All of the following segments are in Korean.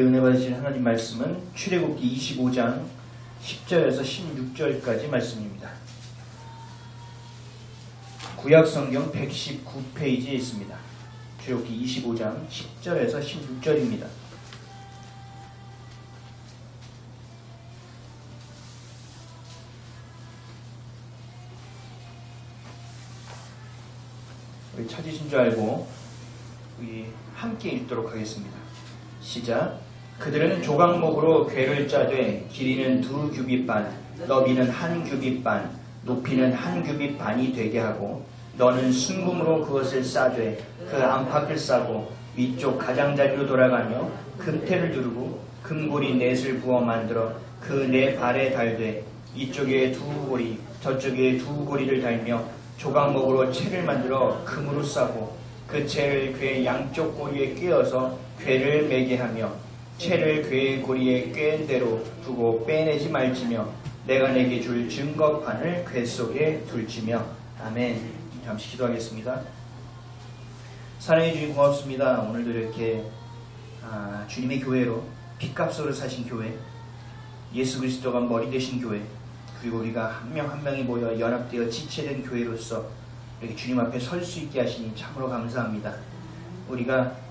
함께 은혜 받으실 하나님 말씀은 출애굽기 25장 10절에서 16절까지 말씀입니다. 구약성경 119페이지에 있습니다. 출애굽기 25장 10절에서 16절입니다. 우리 찾으신 줄 알고 우리 함께 읽도록 하겠습니다. 시작. 그들은 조각목으로 궤를 짜되 길이는 2규빗 반, 너비는 1규빗 반, 높이는 1규빗 반이 되게 하고 너는 순금으로 그것을 싸되 그 안팎을 싸고 위쪽 가장자리로 돌아가며 금태를 두르고 금고리 넷을 부어 만들어 그 네 발에 달되 이쪽에 2고리 저쪽에 2고리를 달며 조각목으로 채를 만들어 금으로 싸고 그 채를 궤 양쪽 고리에 꿰어서 궤를 매게 하며 채를 궤의 고리에 꿰은 대로 두고 빼내지 말지며 내가 내게 줄 증거판을 궤 속에 둘지며. 아멘. 잠시 기도하겠습니다. 사랑해 주님 고맙습니다. 오늘도 이렇게 주님의 교회로 핏값으로 사신 교회, 예수 그리스도가 머리 되신 교회, 그리고 우리가 한 명 한 명이 모여 연합되어 지체된 교회로서 이렇게 주님 앞에 설 수 있게 하시니 참으로 감사합니다. 우리가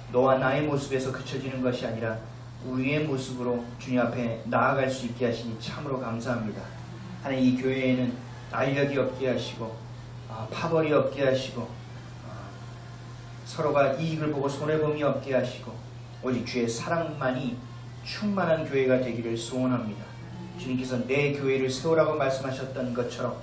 너와 나의 모습에서 그쳐지는 것이 아니라 우리의 모습으로 주님 앞에 나아갈 수 있게 하시니 참으로 감사합니다. 하나님, 이 교회에는 알력이 없게 하시고 파벌이 없게 하시고 서로가 이익을 보고 손해봄이 없게 하시고 오직 주의 사랑만이 충만한 교회가 되기를 소원합니다. 주님께서 내 교회를 세우라고 말씀하셨던 것처럼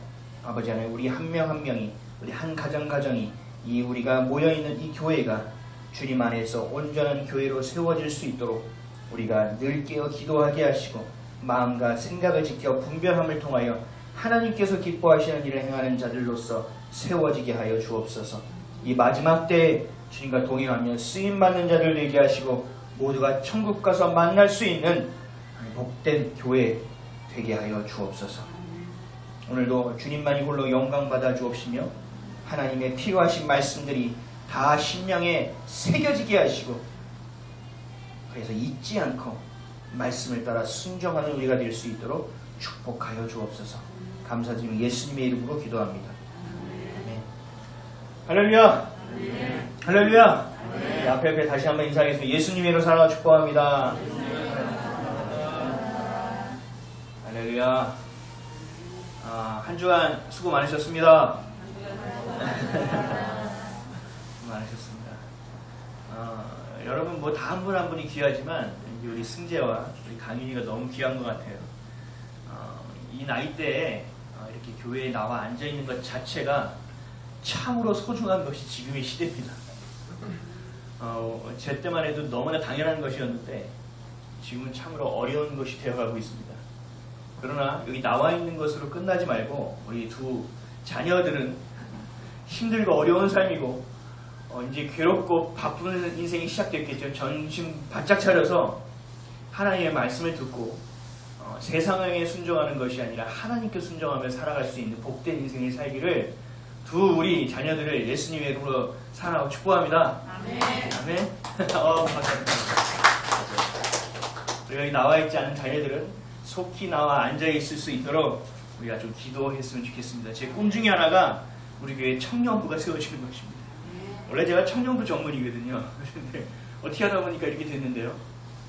아버지 하나님, 우리 한 명 한 명이, 우리 한 가정이 이 우리가 모여있는 이 교회가 주님 안에서 온전한 교회로 세워질 수 있도록 우리가 늘 깨어 기도하게 하시고 마음과 생각을 지켜 분별함을 통하여 하나님께서 기뻐하시는 일을 행하는 자들로서 세워지게 하여 주옵소서. 이 마지막 때에 주님과 동행하며 쓰임받는 자들 되게 하시고 모두가 천국 가서 만날 수 있는 복된 교회 되게 하여 주옵소서. 오늘도 주님만이 홀로 영광받아 주옵시며 하나님의 필요하신 말씀들이 다 심령에 새겨지게 하시고 그래서 잊지 않고 말씀을 따라 순종하는 우리가 될 수 있도록 축복하여 주옵소서. 감사드리며 예수님의 이름으로 기도합니다. 아멘. 할렐루야. 할렐루야. 네, 앞에 다시 한번 인사하겠습니다. 예수님의 이름으로 사랑하고 축복합니다. 할렐루야. 한 주간 수고 많으셨습니다. 많으셨습니다. 여러분 다 한 분 한 분이 귀하지만 우리 승재와 우리 강윤이가 너무 귀한 것 같아요. 이 나이대에 이렇게 교회에 나와 앉아있는 것 자체가 참으로 소중한 것이 지금의 시대입니다. 제 때만 해도 너무나 당연한 것이었는데 지금은 참으로 어려운 것이 되어가고 있습니다. 그러나 여기 나와 있는 것으로 끝나지 말고 우리 두 자녀들은 힘들고 어려운 삶이고 이제 괴롭고 바쁜 인생이 시작됐겠죠. 정신 바짝 차려서 하나님의 말씀을 듣고 세상에 순종하는 것이 아니라 하나님께 순종하며 살아갈 수 있는 복된 인생을 살기를 두 우리 자녀들을 예수님의 이름으로 사랑하고 축복합니다. 아멘. 아멘. 감사합니다. 우리 여기 나와 있지 않은 자녀들은 속히 나와 앉아 있을 수 있도록 우리가 좀 기도했으면 좋겠습니다. 제 꿈 중에 하나가 우리 교회 청년부가 세워지는 것입니다. 원래 제가 청년부 전문이거든요. 그런데 어떻게 하다 보니까 이렇게 됐는데요.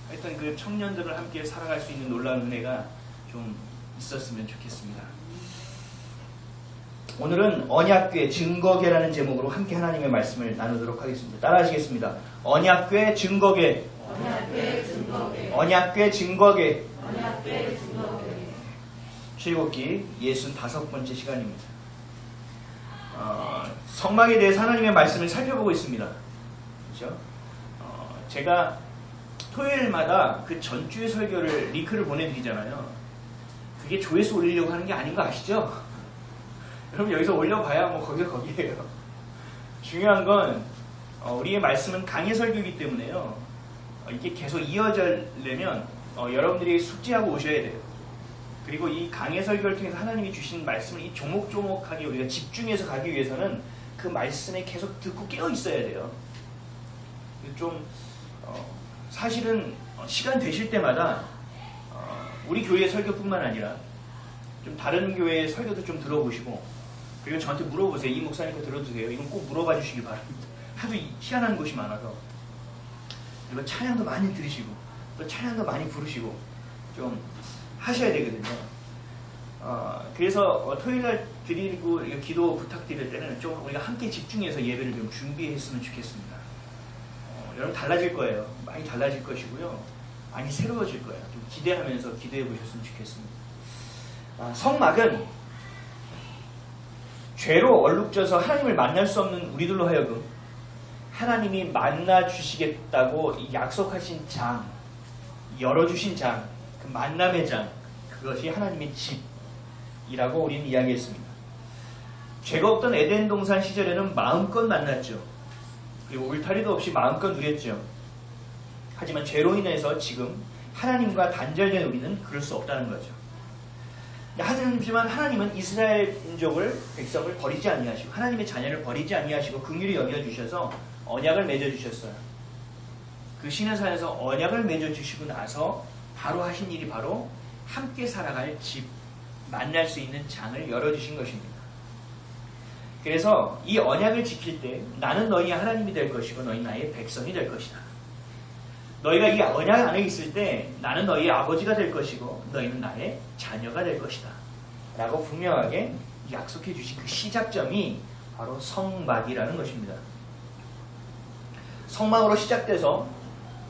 하여튼 그 청년들을 함께 살아갈 수 있는 놀라운 은혜가 좀 있었으면 좋겠습니다. 오늘은 언약궤 증거궤라는 제목으로 함께 하나님의 말씀을 나누도록 하겠습니다. 따라하시겠습니다. 언약궤 증거궤. 언약궤 증거궤. 출애굽기 65번째 시간입니다. 성막에 대해서 하나님의 말씀을 살펴보고 있습니다. 그렇죠? 제가 토요일마다 그 전주의 설교를 링크를 보내드리잖아요. 그게 조회수 올리려고 하는 게 아닌 거 아시죠? 여러분 여기서 올려봐야 뭐 거기에요. 중요한 건 우리의 말씀은 강의 설교이기 때문에요. 이게 계속 이어지려면 여러분들이 숙지하고 오셔야 돼요. 그리고 이 강의 설교를 통해서 하나님이 주신 말씀을 이 조목조목하게 우리가 집중해서 가기 위해서는 그 말씀에 계속 듣고 깨어 있어야 돼요. 좀 사실은 시간 되실 때마다 우리 교회 설교뿐만 아니라 좀 다른 교회의 설교도 좀 들어보시고, 그리고 저한테 물어보세요. 이 목사님 거 들어주세요. 이건 꼭 물어봐 주시기 바랍니다. 하도 희한한 것이 많아서. 그리고 찬양도 많이 들으시고 또 찬양도 많이 부르시고 좀 하셔야 되거든요. 그래서 토요일날 드리고 기도 부탁드릴 때는 좀 우리가 함께 집중해서 예배를 좀 준비했으면 좋겠습니다. 여러분 달라질 거예요. 많이 달라질 것이고요. 많이 새로워질 거예요. 좀 기대하면서 기도해 보셨으면 좋겠습니다. 성막은 죄로 얼룩져서 하나님을 만날 수 없는 우리들로 하여금 하나님이 만나 주시겠다고 약속하신 장, 열어주신 장, 그 만남의 장, 그것이 하나님의 집이라고 우리는 이야기했습니다. 죄가 없던 에덴 동산 시절에는 마음껏 만났죠. 그리고 울타리도 없이 마음껏 누렸죠. 하지만 죄로 인해서 지금 하나님과 단절된 우리는 그럴 수 없다는 거죠. 하지만 하나님은 이스라엘 민족을, 백성을 버리지 아니하시고 하나님의 자녀를 버리지 아니하시고 긍휼히 여겨주셔서 언약을 맺어주셨어요. 그 시내산에서 언약을 맺어주시고 나서 바로 하신 일이 바로 함께 살아갈 집, 만날 수 있는 장을 열어주신 것입니다. 그래서 이 언약을 지킬 때 나는 너희의 하나님이 될 것이고 너희 나의 백성이 될 것이다. 너희가 이 언약 안에 있을 때 나는 너희의 아버지가 될 것이고 너희는 나의 자녀가 될 것이다 라고 분명하게 약속해 주신 그 시작점이 바로 성막이라는 것입니다. 성막으로 시작돼서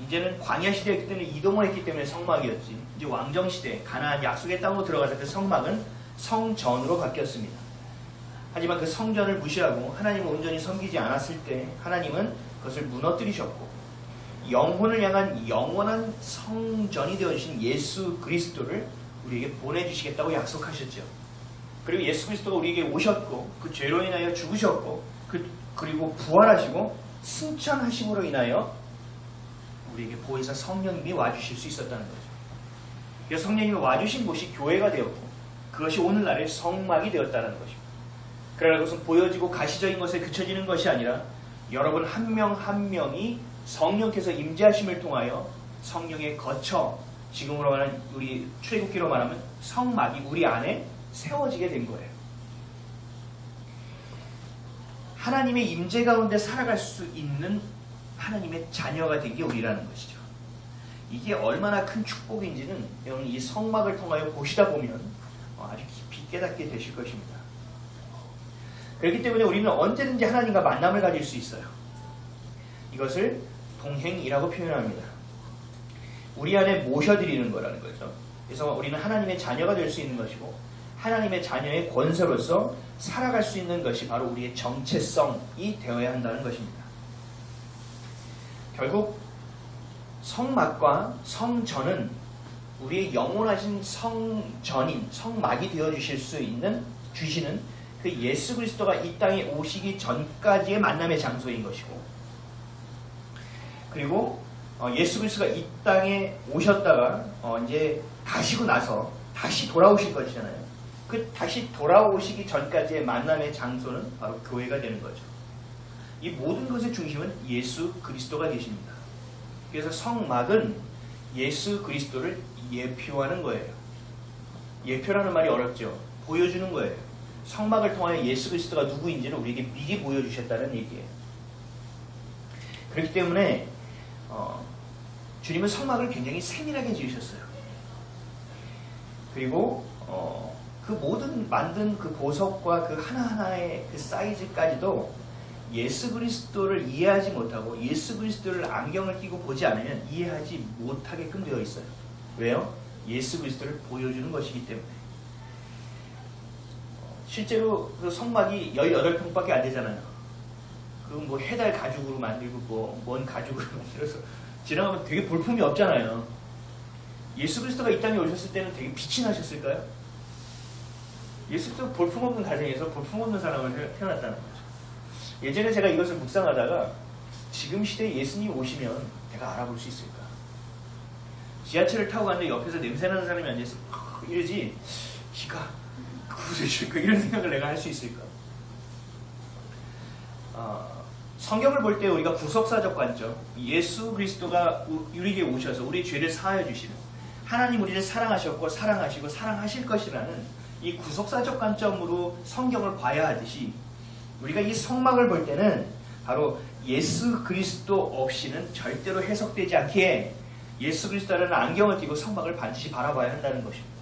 이제는 광야 시대였기 때문에 이동을 했기 때문에 성막이었지, 이제 왕정시대 가나안 약속의 땅으로 들어가서 그 성막은 성전으로 바뀌었습니다. 하지만 그 성전을 무시하고 하나님을 온전히 섬기지 않았을 때 하나님은 그것을 무너뜨리셨고 영혼을 향한 영원한 성전이 되어주신 예수 그리스도를 우리에게 보내주시겠다고 약속하셨죠. 그리고 예수 그리스도가 우리에게 오셨고 그 죄로 인하여 죽으셨고 그리고 부활하시고 승천하심으로 인하여 우리에게 보혜사 성령님이 와주실 수 있었다는 거죠. 그래서 성령님이 와주신 곳이 교회가 되었고 그것이 오늘날의 성막이 되었다는 것입니다. 그러나 그것은 보여지고 가시적인 것에 그쳐지는 것이 아니라 여러분 한 명 한 명이 성령께서 임재하심을 통하여 성령에 거쳐 지금으로 말하는 우리 출애굽기로 말하면 성막이 우리 안에 세워지게 된 거예요. 하나님의 임재 가운데 살아갈 수 있는 하나님의 자녀가 된 게 우리라는 것이죠. 이게 얼마나 큰 축복인지는 여러분 이 성막을 통하여 보시다 보면 아주 깊이 깨닫게 되실 것입니다. 그렇기 때문에 우리는 언제든지 하나님과 만남을 가질 수 있어요. 이것을 동행이라고 표현합니다. 우리 안에 모셔드리는 거라는 거죠. 그래서 우리는 하나님의 자녀가 될 수 있는 것이고 하나님의 자녀의 권세로서 살아갈 수 있는 것이 바로 우리의 정체성이 되어야 한다는 것입니다. 결국 성막과 성전은 우리의 영원하신 성전인 성막이 되어주실 수 있는 주시는 그 예수 그리스도가 이 땅에 오시기 전까지의 만남의 장소인 것이고, 그리고 예수 그리스도가 이 땅에 오셨다가 이제 가시고 나서 다시 돌아오실 것이잖아요. 그 다시 돌아오시기 전까지의 만남의 장소는 바로 교회가 되는 거죠. 이 모든 것의 중심은 예수 그리스도가 계십니다. 그래서 성막은 예수 그리스도를 예표하는 거예요. 예표라는 말이 어렵죠. 보여주는 거예요. 성막을 통하여 예수 그리스도가 누구인지를 우리에게 미리 보여주셨다는 얘기예요. 그렇기 때문에 주님은 성막을 굉장히 세밀하게 지으셨어요. 그리고 그 모든 만든 그 보석과 그 하나하나의 그 사이즈까지도 예수 그리스도를 이해하지 못하고 예수 그리스도를 안경을 끼고 보지 않으면 이해하지 못하게끔 되어 있어요. 왜요? 예수 그리스도를 보여주는 것이기 때문에. 실제로 그 성막이 18평밖에 안 되잖아요. 그건 뭐 해달 가죽으로 만들고 뭔 가죽으로 만들어서 지나가면 되게 볼품이 없잖아요. 예수 그리스도가 이 땅에 오셨을 때는 되게 빛이 나셨을까요? 예수 그리스도 볼품없는 가정에서 볼품없는 사람을 태어났다는 거죠. 예전에 제가 이것을 묵상하다가 지금 시대에 예수님이 오시면 내가 알아볼 수 있을까? 지하철을 타고 갔는데 옆에서 냄새나는 사람이 앉아있어 이러지 기가 구해줄까? 이런 생각을 내가 할 수 있을까? 성경을 볼 때 우리가 구속사적 관점, 예수 그리스도가 우리에게 오셔서 우리의 죄를 사하여 주시는, 하나님 우리를 사랑하셨고 사랑하시고 사랑하실 것이라는 이 구속사적 관점으로 성경을 봐야 하듯이, 우리가 이 성막을 볼 때는 바로 예수 그리스도 없이는 절대로 해석되지 않기에 예수 그리스도라는 안경을 끼고 성막을 반드시 바라봐야 한다는 것입니다.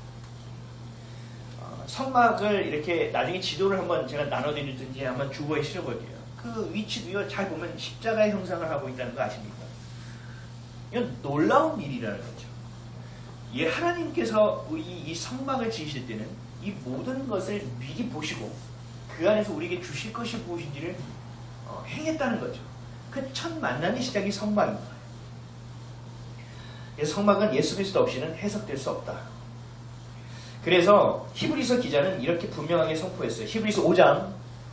성막을 이렇게 나중에 지도를 한번 제가 나눠드리든지 한번 주보에 실어볼게요. 그 위치도요, 잘 보면 십자가의 형상을 하고 있다는 거 아십니까? 이건 놀라운 일이라는 거죠. 예, 하나님께서 이 성막을 지으실 때는 이 모든 것을 미리 보시고 그 안에서 우리에게 주실 것이 무엇인지를 행했다는 거죠. 그 첫 만남의 시작이 성막입니다. 성막은 예수 그리스도 없이는 해석될 수 없다. 그래서 히브리서 기자는 이렇게 분명하게 선포했어요. 히브리서 5장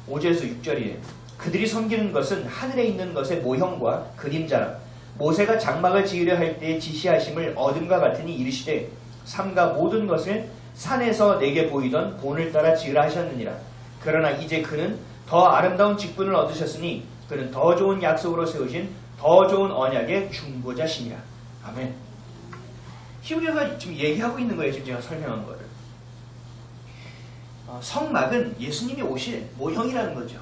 5절에서 6절이에요. 그들이 섬기는 것은 하늘에 있는 것의 모형과 그림자라. 모세가 장막을 지으려 할 때 지시하심을 얻음과 같으니 이르시되 삼가 모든 것을 산에서 내게 보이던 본을 따라 지으라 하셨느니라. 그러나 이제 그는 더 아름다운 직분을 얻으셨으니 그는 더 좋은 약속으로 세우신 더 좋은 언약의 중보자시니라. 아멘. 히브리서가 지금 얘기하고 있는 거예요. 지금 제가 설명한 거를. 성막은 예수님이 오실 모형이라는 거죠.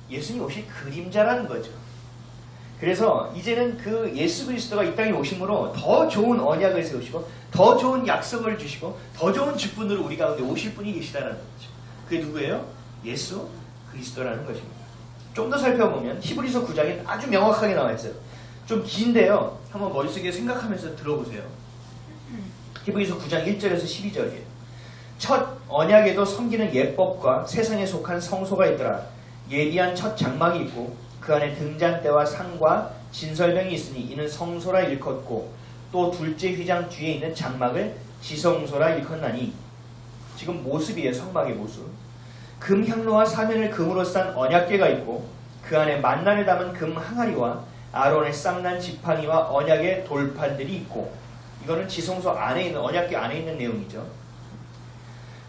예수님이 오실 그림자라는 거죠. 그래서 이제는 그 예수 그리스도가 이 땅에 오심으로 더 좋은 언약을 세우시고 더 좋은 약속을 주시고 더 좋은 직분으로 우리 가운데 오실 분이 계시다는 거죠. 그게 누구예요? 예수 그리스도라는 것입니다. 좀 더 살펴보면 히브리서 9장에 아주 명확하게 나와 있어요. 좀 긴데요. 한번 머릿속에 생각하면서 들어보세요. 히브리서 9장 1절에서 12절이에요. 첫 언약에도 섬기는 예법과 세상에 속한 성소가 있더라. 예비한 첫 장막이 있고 그 안에 등잔대와 상과 진설병이 있으니 이는 성소라 일컫고 또 둘째 휘장 뒤에 있는 장막을 지성소라 일컫나니. 지금 모습이에요. 성막의 모습. 금 향로와 사면을 금으로 싼 언약궤가 있고 그 안에 만나를 담은 금 항아리와 아론의 쌍난 지팡이와 언약의 돌판들이 있고, 이거는 지성소 안에 있는 언약궤 안에 있는 내용이죠.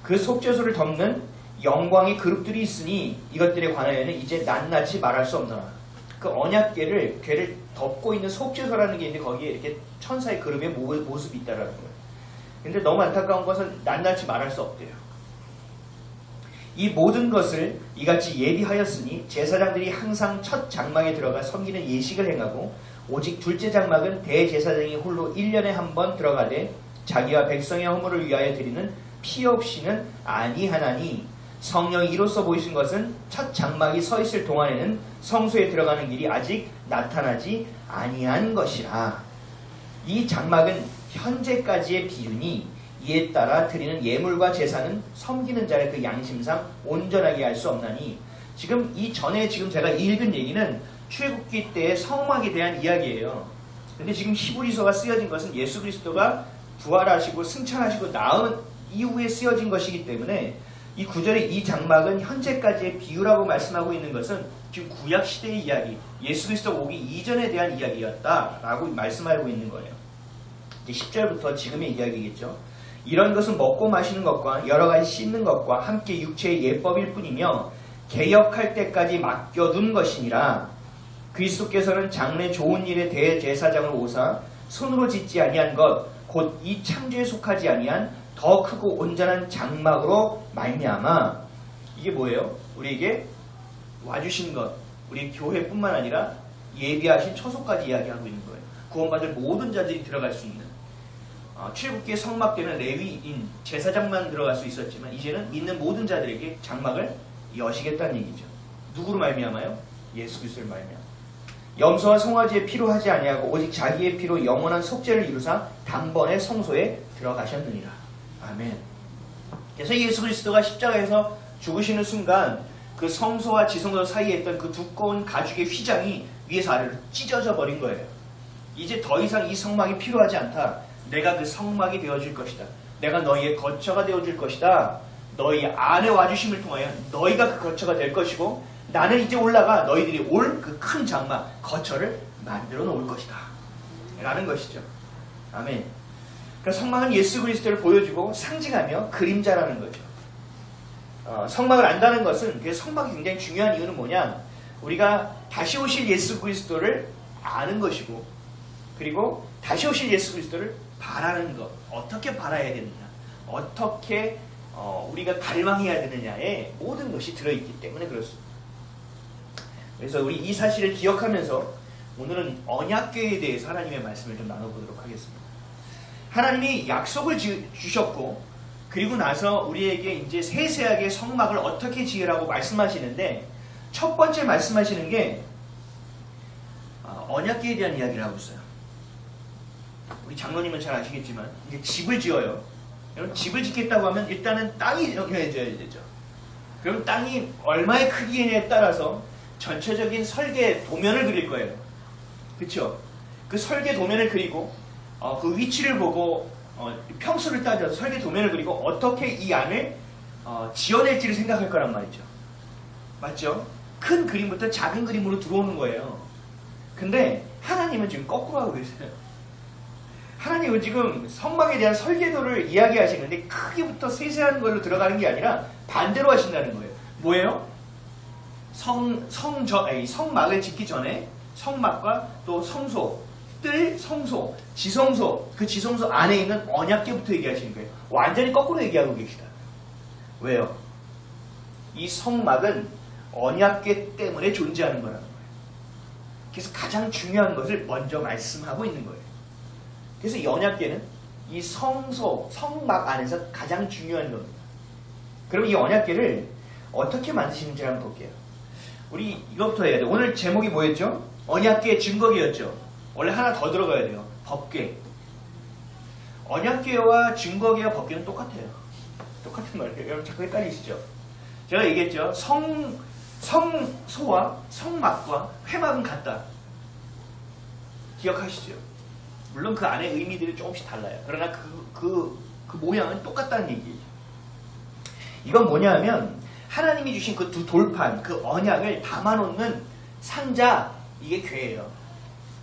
그 속죄소를 덮는 영광의 그룹들이 있으니 이것들에 관하여는 이제 낱낱이 말할 수 없노라. 그 언약궤를 궤를 덮고 있는 속죄소라는 게 있는데 거기에 이렇게 천사의 그룹의 모습이 있다라는 거예요. 근데 너무 안타까운 것은 낱낱이 말할 수 없대요. 이 모든 것을 이같이 예비하였으니 제사장들이 항상 첫 장막에 들어가 섬기는 예식을 행하고 오직 둘째 장막은 대제사장이 홀로 1년에 한 번 들어가되 자기와 백성의 허물을 위하여 드리는 피 없이는 아니하나니, 성령이 이로써 보이신 것은 첫 장막이 서 있을 동안에는 성소에 들어가는 길이 아직 나타나지 아니한 것이라. 이 장막은 현재까지의 비유니 이에 따라 드리는 예물과 제사는 섬기는 자의 그 양심상 온전하게 할 수 없나니. 지금 이 전에 지금 제가 읽은 얘기는 출애굽기 때의 성막에 대한 이야기예요. 근데 지금 히브리서가 쓰여진 것은 예수 그리스도가 부활하시고 승천하시고 나은 이후에 쓰여진 것이기 때문에 이 구절의 이 장막은 현재까지의 비유라고 말씀하고 있는 것은 지금 구약시대의 이야기, 예수 그리스도 오기 이전에 대한 이야기였다라고 말씀하고 있는 거예요. 이제 10절부터 지금의 이야기겠죠. 이런 것은 먹고 마시는 것과 여러 가지 씻는 것과 함께 육체의 예법일 뿐이며 개역할 때까지 맡겨둔 것이니라. 그리스도께서는 장래 좋은 일에 대제사장을 오사 손으로 짓지 아니한 것 곧 이 창조에 속하지 아니한 더 크고 온전한 장막으로 말미암아. 이게 뭐예요? 우리에게 와주신 것, 우리 교회뿐만 아니라 예비하신 처소까지 이야기하고 있는 거예요. 구원받을 모든 자들이 들어갈 수 있는, 출애굽기의 성막 때는 레위인 제사장만 들어갈 수 있었지만 이제는 믿는 모든 자들에게 장막을 여시겠다는 얘기죠. 누구로 말미암아요? 예수 그리스도를 말미암아. 염소와 송아지의 피로 하지 아니하고 오직 자기의 피로 영원한 속죄를 이루사 단번에 성소에 들어가셨느니라. 아멘. 그래서 예수 그리스도가 십자가에서 죽으시는 순간 그 성소와 지성소 사이에 있던 그 두꺼운 가죽의 휘장이 위에서 아래로 찢어져 버린 거예요. 이제 더 이상 이 성막이 필요하지 않다. 내가 그 성막이 되어줄 것이다. 내가 너희의 거처가 되어줄 것이다. 너희 안에 와주심을 통하여 너희가 그 거처가 될 것이고 나는 이제 올라가 너희들이 올 그 큰 장막, 거처를 만들어 놓을 것이다. 라는 것이죠. 아멘. 그러니까 성막은 예수 그리스도를 보여주고 상징하며 그림자라는 거죠. 성막을 안다는 것은, 그 성막이 굉장히 중요한 이유는 뭐냐? 우리가 다시 오실 예수 그리스도를 아는 것이고, 그리고 다시 오실 예수 그리스도를 바라는 것, 어떻게 바라야 되느냐, 어떻게 우리가 갈망해야 되느냐에 모든 것이 들어있기 때문에 그렇습니다. 그래서 우리 이 사실을 기억하면서 오늘은 언약궤에 대해서 하나님의 말씀을 좀 나눠보도록 하겠습니다. 하나님이 약속을 주셨고, 그리고 나서 우리에게 이제 세세하게 성막을 어떻게 지으라고 말씀하시는데, 첫 번째 말씀하시는 게 언약궤에 대한 이야기를 하고 있어요. 우리 장로님은 잘 아시겠지만 이제 집을 지어요. 여러분, 집을 짓겠다고 하면 일단은 땅이 정해져야 되죠. 그럼 땅이 얼마의 크기냐에 따라서 전체적인 설계 도면을 그릴 거예요. 그렇죠? 그 설계 도면을 그리고 그 위치를 보고 평수를 따져서 설계 도면을 그리고 어떻게 이 안을 지어낼지를 생각할 거란 말이죠. 맞죠? 큰 그림부터 작은 그림으로 들어오는 거예요. 근데 하나님은 지금 거꾸로 하고 계세요. 하나님은 지금 성막에 대한 설계도를 이야기하시는데 크기부터 세세한 걸로 들어가는 게 아니라 반대로 하신다는 거예요. 뭐예요? 성막을 짓기 전에 성막과 또 성소, 뜰 성소, 지성소, 그 지성소 안에 있는 언약궤부터 얘기하시는 거예요. 완전히 거꾸로 얘기하고 계시다. 왜요? 이 성막은 언약궤 때문에 존재하는 거라는 거예요. 그래서 가장 중요한 것을 먼저 말씀하고 있는 거예요. 그래서 이 언약궤는 이 성소, 성막 안에서 가장 중요한 겁니다. 그럼 이 언약궤를 어떻게 만드시는지 한번 볼게요. 우리 이것부터 해야 돼요. 오늘 제목이 뭐였죠? 언약궤 증거궤였죠. 원래 하나 더 들어가야 돼요. 법궤. 언약궤와 증거궤와 법궤는 똑같아요. 똑같은 말이에요. 여러분 자꾸 헷갈리시죠? 제가 얘기했죠. 성소와 성막과 회막은 같다. 기억하시죠? 물론 그 안에 의미들이 조금씩 달라요. 그러나 그 모양은 똑같다는 얘기예요. 이건 뭐냐면 하나님이 주신 그 두 돌판, 그 언약을 담아놓는 상자, 이게 궤예요.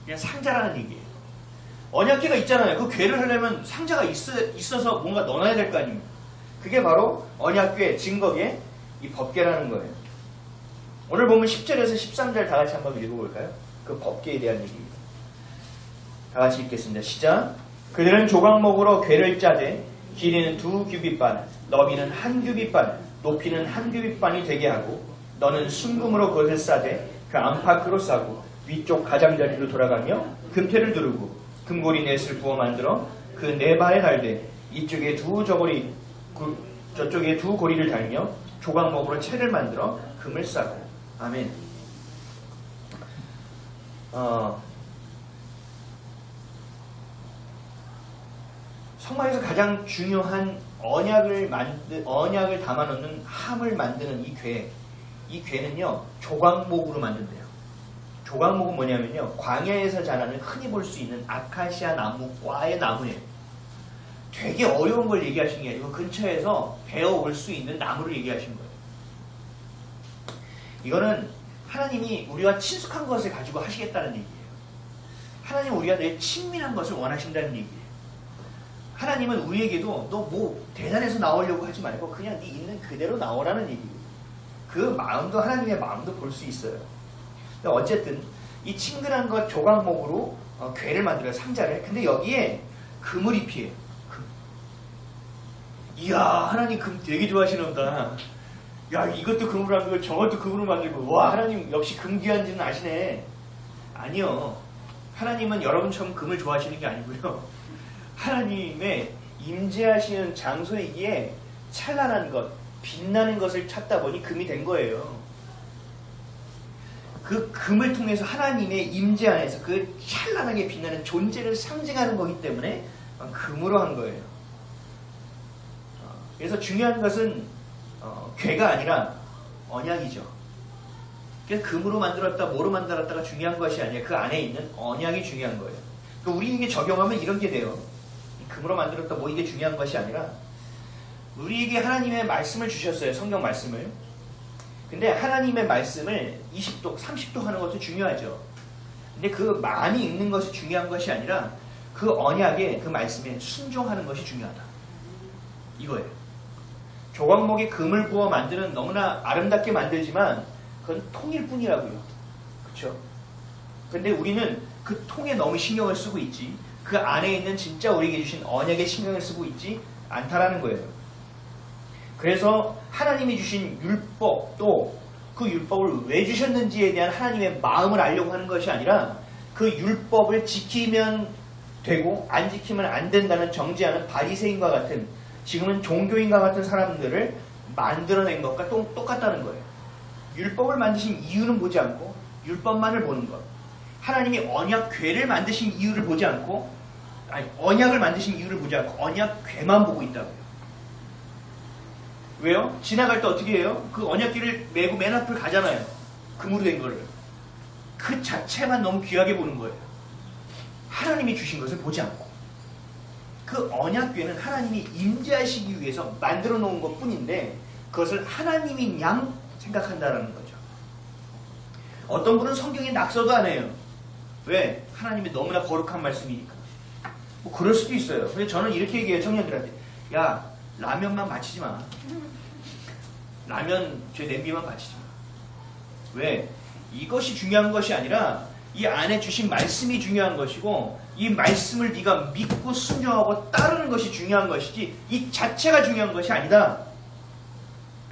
그냥 상자라는 얘기예요. 언약궤가 있잖아요. 그 궤를 하려면 상자가 있어서 뭔가 넣어놔야 될 거 아닙니까? 그게 바로 언약궤, 증거궤, 이 법궤라는 거예요. 오늘 보면 10절에서 13절 다 같이 한번 읽어볼까요? 그 법궤에 대한 얘기입니다. 다 같이 읽겠습니다. 시작. 그들은 조각목으로 궤를 짜되 길이는 2규빗반, 너비는 1규빗반, 높이는 1규빗반이 되게 하고, 너는 순금으로 그것을 싸되 그 안팎으로 싸고 위쪽 가장자리로 돌아가며 금태를 두르고 금고리 넷을 부어 만들어 그 네 발에 달되 이쪽에 저쪽에 두 고리를 달며 조각목으로 채를 만들어 금을 싸고. 아멘. 성막에서 가장 중요한 언약을 담아놓는 함을 만드는 이 궤는요 조각목으로 만든대요. 조각목은 뭐냐면요, 광야에서 자라는 흔히 볼 수 있는 아카시아 나무과의 나무예요. 되게 어려운 걸 얘기하신 게 아니고 근처에서 배워올 수 있는 나무를 얘기하신 거예요. 이거는 하나님이 우리와 친숙한 것을 가지고 하시겠다는 얘기예요. 하나님은 우리가 늘 친밀한 것을 원하신다는 얘기예요. 하나님은 우리에게도 너 뭐 대단해서 나오려고 하지 말고 그냥 네 있는 그대로 나오라는 얘기예요. 그 마음도 하나님의 마음도 볼 수 있어요. 어쨌든 이 친근한 것 조각목으로 궤를 만들어요. 상자를. 근데 여기에 금을 입히에요. 금. 이야, 하나님 금 되게 좋아하시는구나. 야, 이것도 금으로 만들고 저것도 금으로 만들고, 와, 하나님 역시 금 귀한지는 아시네. 아니요. 하나님은 여러분처럼 금을 좋아하시는 게 아니고요. 하나님의 임재하시는 장소이기에 찬란한 것, 빛나는 것을 찾다 보니 금이 된 거예요. 그 금을 통해서 하나님의 임재 안에서 그 찬란하게 빛나는 존재를 상징하는 거기 때문에 금으로 한 거예요. 그래서 중요한 것은 궤가 아니라 언약이죠. 그래서 금으로 만들었다, 뭐로 만들었다가 중요한 것이 아니라 그 안에 있는 언약이 중요한 거예요. 그러니까 우리에게 적용하면 이런 게 돼요. 금으로 만들었다, 뭐 이게 중요한 것이 아니라 우리에게 하나님의 말씀을 주셨어요. 성경 말씀을. 근데 하나님의 말씀을 20도, 30도 하는 것도 중요하죠. 근데 그 많이 읽는 것이 중요한 것이 아니라 그 언약에, 그 말씀에 순종하는 것이 중요하다. 이거예요. 조각목에 금을 부어 만드는 너무나 아름답게 만들지만 그건 통일 뿐이라고요. 그렇죠? 근데 우리는 그 통에 너무 신경을 쓰고 있지 그 안에 있는 진짜 우리에게 주신 언약에 신경을 쓰고 있지 않다라는 거예요. 그래서 하나님이 주신 율법도 그 율법을 왜 주셨는지에 대한 하나님의 마음을 알려고 하는 것이 아니라 그 율법을 지키면 되고 안 지키면 안 된다는 정죄하는 바리새인과 같은 지금은 종교인과 같은 사람들을 만들어낸 것과 똑같다는 거예요. 율법을 만드신 이유는 보지 않고 율법만을 보는 것. 하나님이 언약궤를 만드신 이유를 보지 않고 언약을 만드신 이유를 보지 않고 언약궤만 보고 있다고요. 왜요? 지나갈 때 어떻게 해요? 그 언약궤를 메고 맨 앞을 가잖아요. 금으로 된 거를. 그 자체만 너무 귀하게 보는 거예요. 하나님이 주신 것을 보지 않고. 그 언약궤는 하나님이 임재하시기 위해서 만들어 놓은 것 뿐인데 그것을 하나님인 양 생각한다라는 거죠. 어떤 분은 성경에 낙서도 안 해요. 왜? 하나님이 너무나 거룩한 말씀이니까. 뭐 그럴 수도 있어요. 근데 저는 이렇게 얘기해요. 청년들한테. 야, 라면만 바치지 마. 라면, 냄비만 바치지 마. 왜? 이것이 중요한 것이 아니라 이 안에 주신 말씀이 중요한 것이고 이 말씀을 네가 믿고 순종하고 따르는 것이 중요한 것이지 이 자체가 중요한 것이 아니다.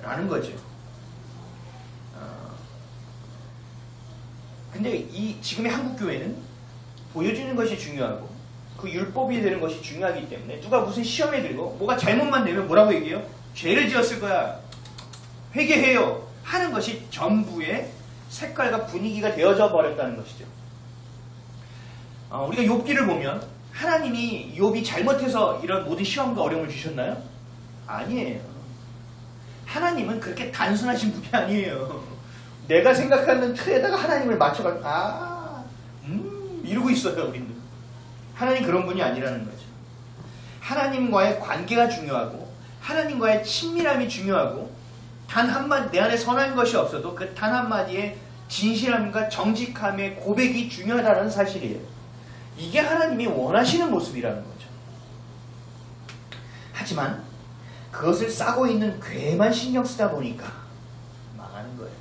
라는 거죠. 근데 이 지금의 한국교회는 보여주는 것이 중요하고 그 율법이 되는 것이 중요하기 때문에 누가 무슨 시험에 들고 뭐가 잘못만 되면 뭐라고 얘기해요? 죄를 지었을 거야. 회개해요. 하는 것이 전부의 색깔과 분위기가 되어져 버렸다는 것이죠. 우리가 욥기를 보면 하나님이 욥이 잘못해서 이런 모든 시험과 어려움을 주셨나요? 아니에요. 하나님은 그렇게 단순하신 분이 아니에요. 내가 생각하는 틀에다가 하나님을 맞춰가지고 이러고 있어요. 우리는. 하나님 그런 분이 아니라는 거죠. 하나님과의 관계가 중요하고 하나님과의 친밀함이 중요하고 단 한마디 내 안에 선한 것이 없어도 그 단 한마디의 진실함과 정직함의 고백이 중요하다는 사실이에요. 이게 하나님이 원하시는 모습이라는 거죠. 하지만 그것을 싸고 있는 괴만 신경 쓰다 보니까 망하는 거예요.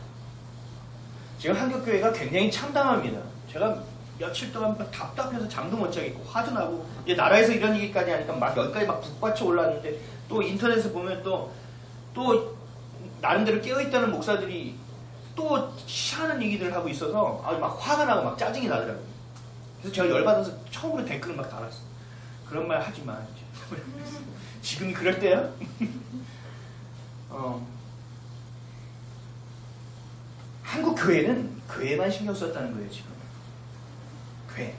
지금 한국교회가 굉장히 참담합니다. 제가 며칠 동안 답답해서 잠도 못 자겠고 화도 나고 이제 나라에서 이런 얘기까지 하니까 막 여기까지 막 북받쳐 올랐는데 또 인터넷에 보면 또 나름대로 깨어있다는 목사들이 또 희한한 얘기들을 하고 있어서 막 화가 나고 막 짜증이 나더라고요. 그래서 제가 열받아서 처음으로 댓글을 막 달았어요. 그런 말 하지 마. 지금이 그럴 때야? 한국 교회는 교회만 신경 썼다는 거예요, 지금. 교회.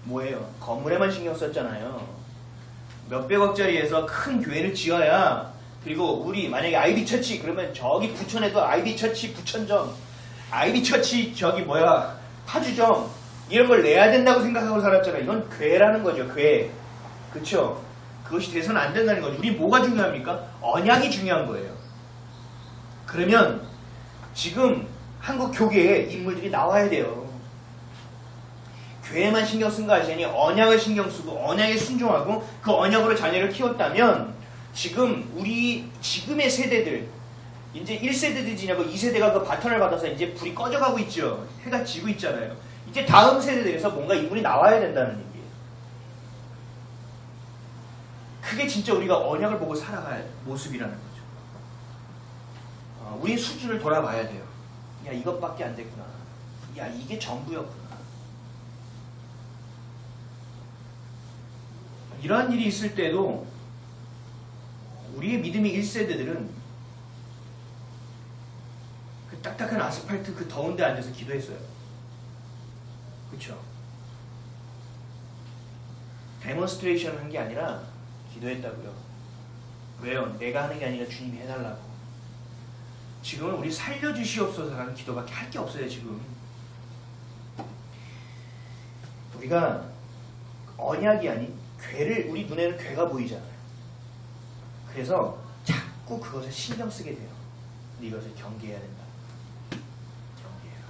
뭐예요? 건물에만 신경 썼잖아요. 몇백억짜리에서 큰 교회를 지어야 그리고 우리 만약에 아이비처치 그러면 저기 부천에도 아이비처치 부천점 아이비처치 파주점 이런 걸 내야 된다고 생각하고 살았잖아요. 이건 괴라는 거죠. 괴. 그쵸? 그것이 돼서는 안 된다는 거죠. 우리 뭐가 중요합니까? 언약이 중요한 거예요. 그러면 지금 한국 교계에 인물들이 나와야 돼요. 교회만 신경 쓴 것이 아니라 언약을 신경 쓰고 언약에 순종하고 그 언약으로 자녀를 키웠다면 지금의 세대들 이제 1세대들이 지나고 2세대가 그 바톤을 받아서 이제 불이 꺼져가고 있죠. 해가 지고 있잖아요. 이제 다음 세대들에서 뭔가 인물이 나와야 된다는 얘기예요. 그게 진짜 우리가 언약을 보고 살아갈 모습이라는 거죠. 우리 수준을 돌아봐야 돼요. 야, 이것밖에 안 됐구나. 야, 이게 전부였구나. 이러한 일이 있을 때도 우리의 믿음의 1세대들은 그 딱딱한 아스팔트 그 더운 데 앉아서 기도했어요. 그쵸? 데몬스트레이션 한 게 아니라 기도했다고요. 왜요? 내가 하는 게 아니라 주님이 해달라고. 지금은 우리 살려주시옵소서라는 기도밖에 할 게 없어요. 지금 우리가 언약이 아닌 우리 눈에는 괴가 보이잖아요. 그래서 자꾸 그것을 신경 쓰게 돼요. 근데 이것을 경계해야 된다. 경계해라.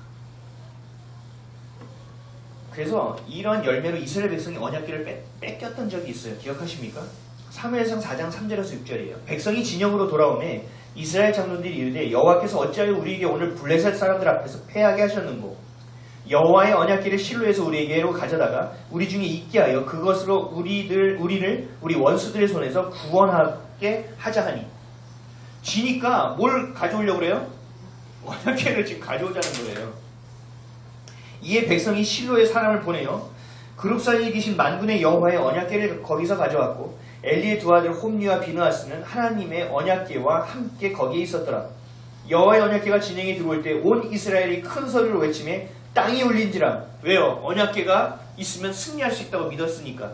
그래서 이런 열매로 이스라엘 백성이 언약궤를 뺏겼던 적이 있어요. 기억하십니까? 사무엘상 4장 3절에서 6절이에요. 백성이 진영으로 돌아오매 이스라엘 장로들이 이르되 여호와께서 어찌하여 우리에게 오늘 블레셋 사람들 앞에서 패하게 하셨는고 여호와의 언약궤를 실로에서 우리에게로 가져다가 우리 중에 있게 하여 그것으로 우리 원수들의 손에서 구원하게 하자 하니. 지니까 뭘 가져오려고 그래요? 언약궤를 지금 가져오자는 거예요. 이에 백성이 실로에 사람을 보내요. 그룹 사이에 계신 만군의 여호와의 언약궤를 거기서 가져왔고 엘리의 두 아들 홈리와 비느하스는 하나님의 언약궤와 함께 거기에 있었더라. 여호와의 언약궤가 진영에 들어올 때 온 이스라엘이 큰 소리로 외치매 땅이 울린지라. 왜요? 언약궤가 있으면 승리할 수 있다고 믿었으니까.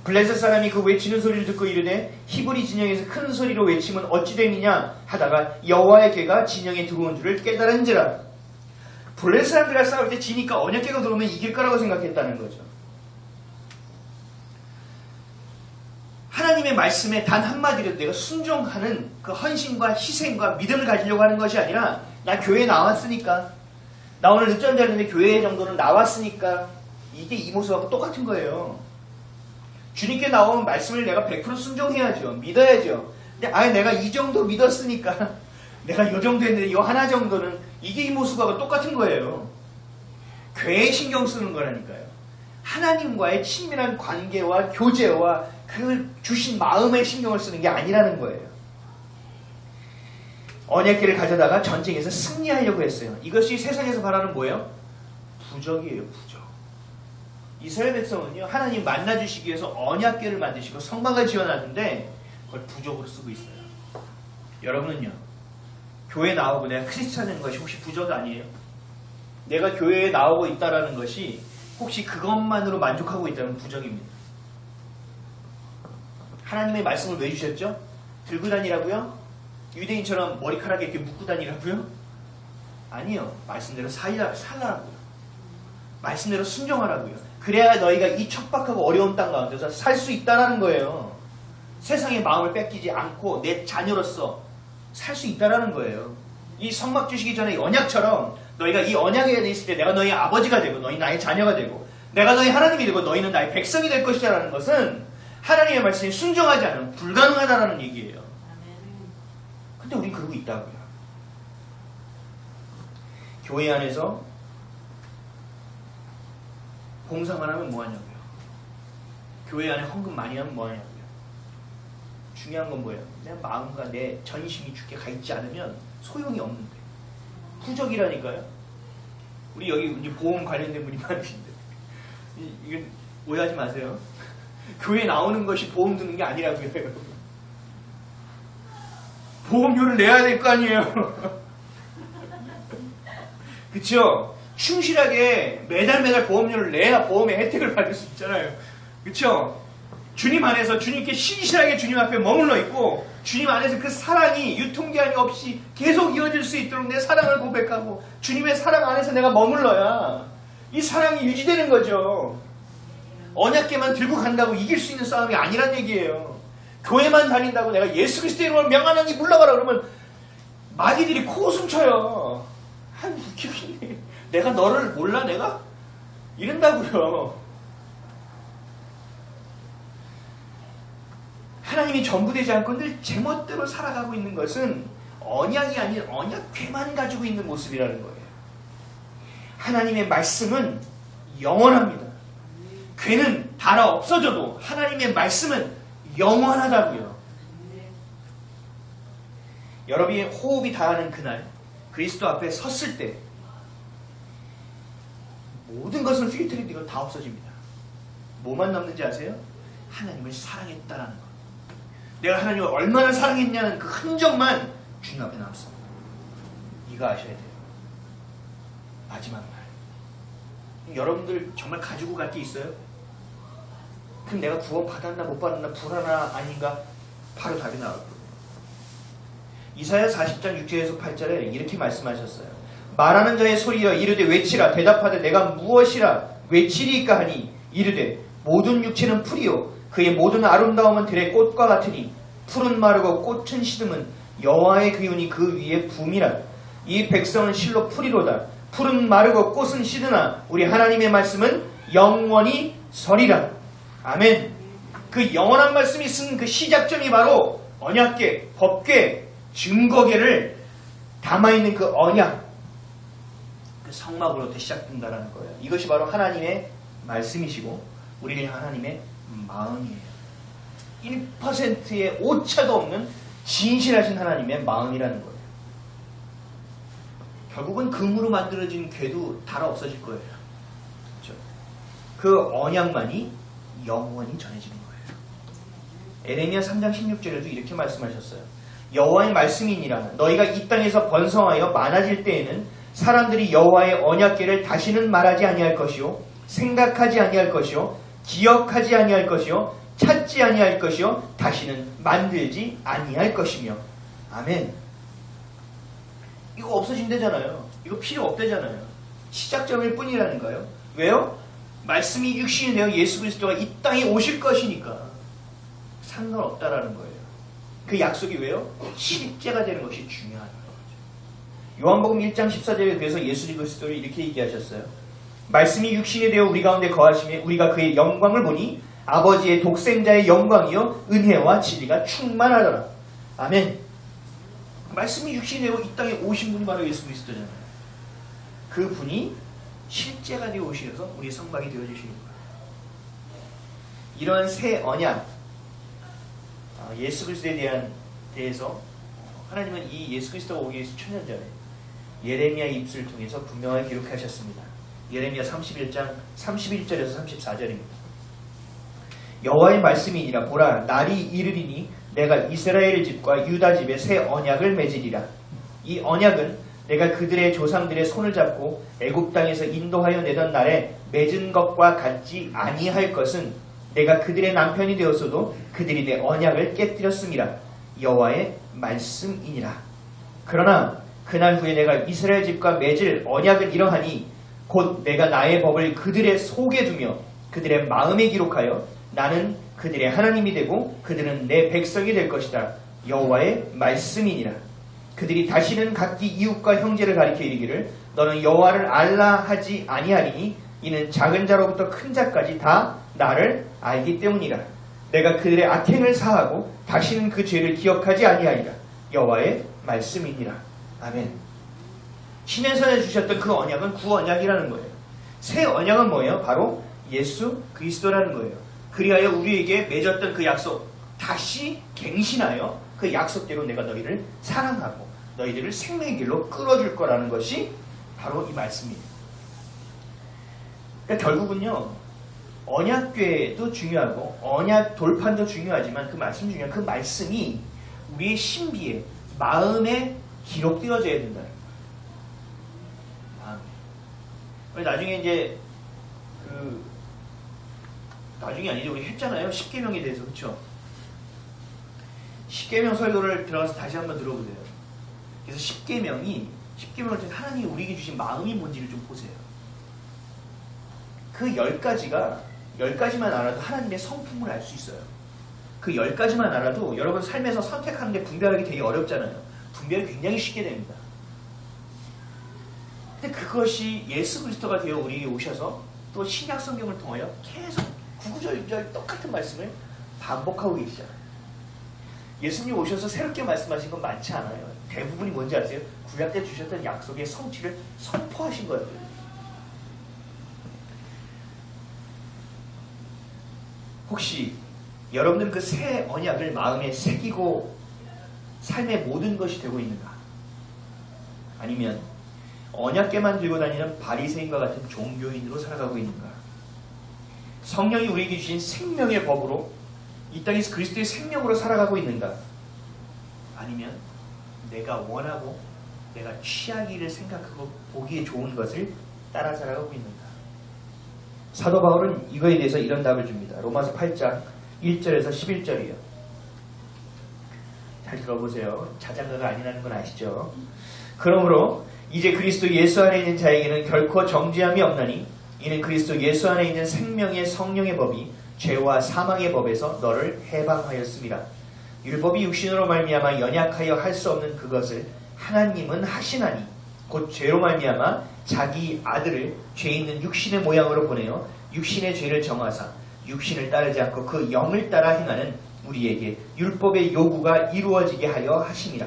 블레셋 사람이 그 외치는 소리를 듣고 이르되 히브리 진영에서 큰 소리로 외치면 어찌 됨이냐 하다가 여호와의 궤가 진영에 들어온 줄을 깨달은지라. 블레셋 사람들과 싸울 때 지니까 언약궤가 들어오면 이길 거라고 생각했다는 거죠. 하나님의 말씀에 단 한마디라도 내가 순종하는 그 헌신과 희생과 믿음을 가지려고 하는 것이 아니라 나 교회에 나왔으니까, 나 오늘 늦잠 자는데 교회 정도는 나왔으니까, 이게 이 모습하고 똑같은 거예요. 주님께 나오는 말씀을 내가 100% 순종해야죠. 믿어야죠. 근데 내가 이 정도 믿었으니까 내가 이 정도 했는데 이 하나 정도는, 이게 이 모습하고 똑같은 거예요. 교회에 신경 쓰는 거라니까요. 하나님과의 친밀한 관계와 교제와 그 주신 마음에 신경을 쓰는 게 아니라는 거예요. 언약궤를 가져다가 전쟁에서 승리하려고 했어요. 이것이 세상에서 바라는 뭐예요? 부적이에요, 부적. 이스라엘 백성은요, 하나님 만나주시기 위해서 언약궤를 만드시고 성막을 지어놨는데 그걸 부적으로 쓰고 있어요. 여러분은요, 교회에 나오고 내가 크리스찬인 것이 혹시 부적 아니에요? 내가 교회에 나오고 있다라는 것이 혹시 그것만으로 만족하고 있다면 부적입니다. 하나님의 말씀을 왜 주셨죠? 들고 다니라고요? 유대인처럼 머리카락에 이렇게 묶고 다니라고요? 아니요. 말씀대로 살라고요. 말씀대로 순종하라고요. 그래야 너희가 이 척박하고 어려운 땅 가운데서 살 수 있다는 거예요. 세상의 마음을 뺏기지 않고 내 자녀로서 살 수 있다는 거예요. 이 성막 주시기 전에 언약처럼 너희가 이 언약에 있을 때 내가 너희 아버지가 되고 너희 나의 자녀가 되고 내가 너희 하나님이 되고 너희는 나의 백성이 될 것이다 라는 것은 하나님의 말씀에 순종하지 않으면 불가능하다라는 얘기예요. 근데 우린 그러고 있다고요. 교회 안에서 봉사만 하면 뭐하냐고요. 교회 안에 헌금 많이 하면 뭐하냐고요. 중요한 건 뭐예요? 내 마음과 내 전심이 주께 가 있지 않으면 소용이 없는데. 부적이라니까요. 우리 여기 이제 보험 관련된 분이 많으신데 이건 오해하지 마세요. 교회에 나오는 것이 보험 드는 게 아니라고요, 여러분. 보험료를 내야 될 거 아니에요. 그쵸? 충실하게 매달 보험료를 내야 보험의 혜택을 받을 수 있잖아요. 그쵸? 주님 안에서 주님께 신실하게 주님 앞에 머물러 있고 주님 안에서 그 사랑이 유통기한이 없이 계속 이어질 수 있도록 내 사랑을 고백하고 주님의 사랑 안에서 내가 머물러야 이 사랑이 유지되는 거죠. 언약궤만 들고 간다고 이길 수 있는 싸움이 아니란 얘기예요. 교회만 다닌다고 내가 예수 그리스도의 이름으로 명하나니 물러가라 그러면 마귀들이 코웃음 쳐요. 아유 웃기네. 내가 너를 몰라 내가? 이런다고요. 하나님이 전부 되지 않고 늘 제멋대로 살아가고 있는 것은 언약이 아닌 언약궤만 가지고 있는 모습이라는 거예요. 하나님의 말씀은 영원합니다. 궤는 닳아 없어져도 하나님의 말씀은 영원하다고요. 여러분이 호흡이 닿는 그날 그리스도 앞에 섰을 때 모든 것은 필터링되고 다 없어집니다. 뭐만 남는지 아세요? 하나님을 사랑했다라는 것. 내가 하나님을 얼마나 사랑했냐는 그 흔적만 주님 앞에 남습니다. 이거 아셔야 돼요. 마지막 날. 여러분들 정말 가지고 갈 게 있어요? 그럼 내가 구원 받았나 못 받았나 불안하 아닌가? 바로 답이 나올 거예요. 이사야 40장 6절에서 8절에 이렇게 말씀하셨어요. 말하는 자의 소리여 이르되 외치라. 대답하되 내가 무엇이라 외치리까 하니 이르되 모든 육체는 풀이요 그의 모든 아름다움은 들의 꽃과 같으니 풀은 마르고 꽃은 시듬은 여호와의 기운이 그 위에 붐이라. 이 백성은 실로 풀이로다. 풀은 마르고 꽃은 시드나 우리 하나님의 말씀은 영원히 서리라. 아멘. 그 영원한 말씀이 쓴 그 시작점이 바로 언약궤, 법궤, 증거궤를 담아있는 그 언약, 그 성막으로부터 시작된다는 거예요. 이것이 바로 하나님의 말씀이시고 우리를 향한 하나님의 마음이에요. 1%의 오차도 없는 진실하신 하나님의 마음이라는 거예요. 결국은 금으로 만들어진 궤도 달아 없어질 거예요. 그렇죠? 그 언약만이 영원히 전해지는 거예요. 에레미야 3장 16절에도 이렇게 말씀하셨어요. 여호와의 말씀이니라. 너희가 이 땅에서 번성하여 많아질 때에는 사람들이 여호와의 언약궤를 다시는 말하지 아니할 것이요, 생각하지 아니할 것이요, 기억하지 아니할 것이요, 찾지 아니할 것이요, 다시는 만들지 아니할 것이며. 아멘. 이거 없어진대잖아요. 이거 필요 없대잖아요. 시작점일 뿐이라는가요? 왜요? 말씀이 육신이 되어 예수 그리스도가 이 땅에 오실 것이니까 상관없다라는 거예요. 그 약속이 왜요? 실제가 되는 것이 중요한 거죠. 요한복음 1장 14절에 그래서 예수 그리스도를 이렇게 얘기하셨어요. 말씀이 육신이 되어 우리 가운데 거하심에 우리가 그의 영광을 보니 아버지의 독생자의 영광이요 은혜와 진리가 충만하더라. 아멘. 말씀이 육신이 되어 이 땅에 오신 분이 바로 예수 그리스도잖아요. 그 분이 실제가 되어 오셔서 우리의 성막이 되어주시는 거예요. 이러한 새 언약, 예수 그리스도에 대해서 하나님은 이 예수 그리스도가 오기 위해서 천년 전에 예레미야의 입술을 통해서 분명하게 기록하셨습니다. 예레미야 31장 31절에서 34절입니다. 여호와의 말씀이니라. 보라, 날이 이르리니 내가 이스라엘 집과 유다 집에 새 언약을 맺으리라. 이 언약은 내가 그들의 조상들의 손을 잡고 애굽 땅에서 인도하여 내던 날에 맺은 것과 같지 아니할 것은 내가 그들의 남편이 되었어도 그들이 내 언약을 깨뜨렸음이라. 여호와의 말씀이니라. 그러나 그날 후에 내가 이스라엘 집과 맺을 언약은 이러하니 곧 내가 나의 법을 그들의 속에 두며 그들의 마음에 기록하여 나는 그들의 하나님이 되고 그들은 내 백성이 될 것이다. 여호와의 말씀이니라. 그들이 다시는 각기 이웃과 형제를 가리켜 이르기를 너는 여호와를 알라 하지 아니하리니 이는 작은 자로부터 큰 자까지 다 나를 알기 때문이라. 내가 그들의 악행을 사하고 다시는 그 죄를 기억하지 아니하리라. 여호와의 말씀이니라. 아멘. 시내산에 주셨던 그 언약은 구언약이라는 거예요. 새 언약은 뭐예요? 바로 예수 그리스도라는 거예요. 그리하여 우리에게 맺었던 그 약속 다시 갱신하여 그 약속대로 내가 너희를 사랑하고 너희들을 생명의 길로 끌어줄 거라는 것이 바로 이 말씀이에요. 그러니까 결국은요, 언약궤도 중요하고 언약 돌판도 중요하지만 그 말씀 중요한 그 말씀이 우리의 신비에 마음에 기록되어져야 된다는 거예요. 마음에. 나중에 이제 나중에 아니죠. 우리 했잖아요. 십계명에 대해서. 그렇죠? 십계명 설교를 들어가서 다시 한번 들어보세요. 그래서 십계명을 통해 하나님이 우리에게 주신 마음이 뭔지를 좀 보세요. 그 10가지만 알아도 하나님의 성품을 알 수 있어요. 그 10가지만 알아도 여러분 삶에서 선택하는 게 분별하기 되게 어렵잖아요. 분별이 굉장히 쉽게 됩니다. 근데 그것이 예수 그리스도가 되어 우리에게 오셔서 또 신약 성경을 통하여 계속 구구절절 똑같은 말씀을 반복하고 계시잖아요. 예수님 오셔서 새롭게 말씀하신 건 많지 않아요. 대부분이 뭔지 아세요? 구약 때 주셨던 약속의 성취를 선포하신 거예요. 혹시 여러분들은 그 새 언약을 마음에 새기고 삶의 모든 것이 되고 있는가? 아니면 언약궤만 들고 다니는 바리새인과 같은 종교인으로 살아가고 있는가? 성령이 우리에게 주신 생명의 법으로 이 땅에서 그리스도의 생명으로 살아가고 있는가? 아니면 내가 원하고 내가 취하기를 생각하고 보기에 좋은 것을 따라 살아가고 있는가? 사도 바울은 이거에 대해서 이런 답을 줍니다. 로마서 8장 1절에서 11절이에요. 잘 들어보세요. 자장가가 아니라는 건 아시죠? 그러므로 이제 그리스도 예수 안에 있는 자에게는 결코 정죄함이 없나니 이는 그리스도 예수 안에 있는 생명의 성령의 법이 죄와 사망의 법에서 너를 해방하였습니다. 율법이 육신으로 말미암아 연약하여 할 수 없는 그것을 하나님은 하시나니 곧 죄로 말미암아 자기 아들을 죄 있는 육신의 모양으로 보내어 육신의 죄를 정하사 육신을 따르지 않고 그 영을 따라 행하는 우리에게 율법의 요구가 이루어지게 하여 하심이라.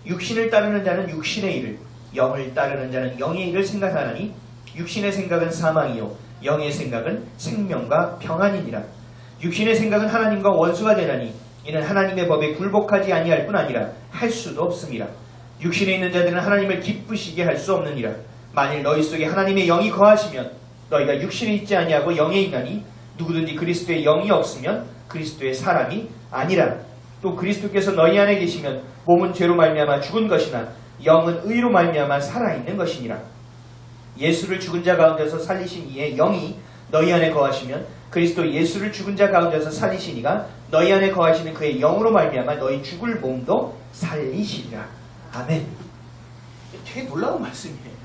육신을 따르는 자는 육신의 일을 영을 따르는 자는 영의 일을 생각하나니 육신의 생각은 사망이요 영의 생각은 생명과 평안이니라. 육신의 생각은 하나님과 원수가 되나니 이는 하나님의 법에 굴복하지 아니할 뿐 아니라 할 수도 없음이라. 육신에 있는 자들은 하나님을 기쁘시게 할 수 없느니라. 만일 너희 속에 하나님의 영이 거하시면 너희가 육신에 있지 아니하고 영에 있나니 누구든지 그리스도의 영이 없으면 그리스도의 사람이 아니라. 또 그리스도께서 너희 안에 계시면 몸은 죄로 말미암아 죽은 것이나 영은 의로 말미암아 살아있는 것이니라. 예수를 죽은 자 가운데서 살리신 이의 영이 너희 안에 거하시면 그리스도 예수를 죽은 자 가운데서 살리신 이가 너희 안에 거하시는 그의 영으로 말미암아 너희 죽을 몸도 살리시리라. 아멘. 되게 놀라운 말씀이에요.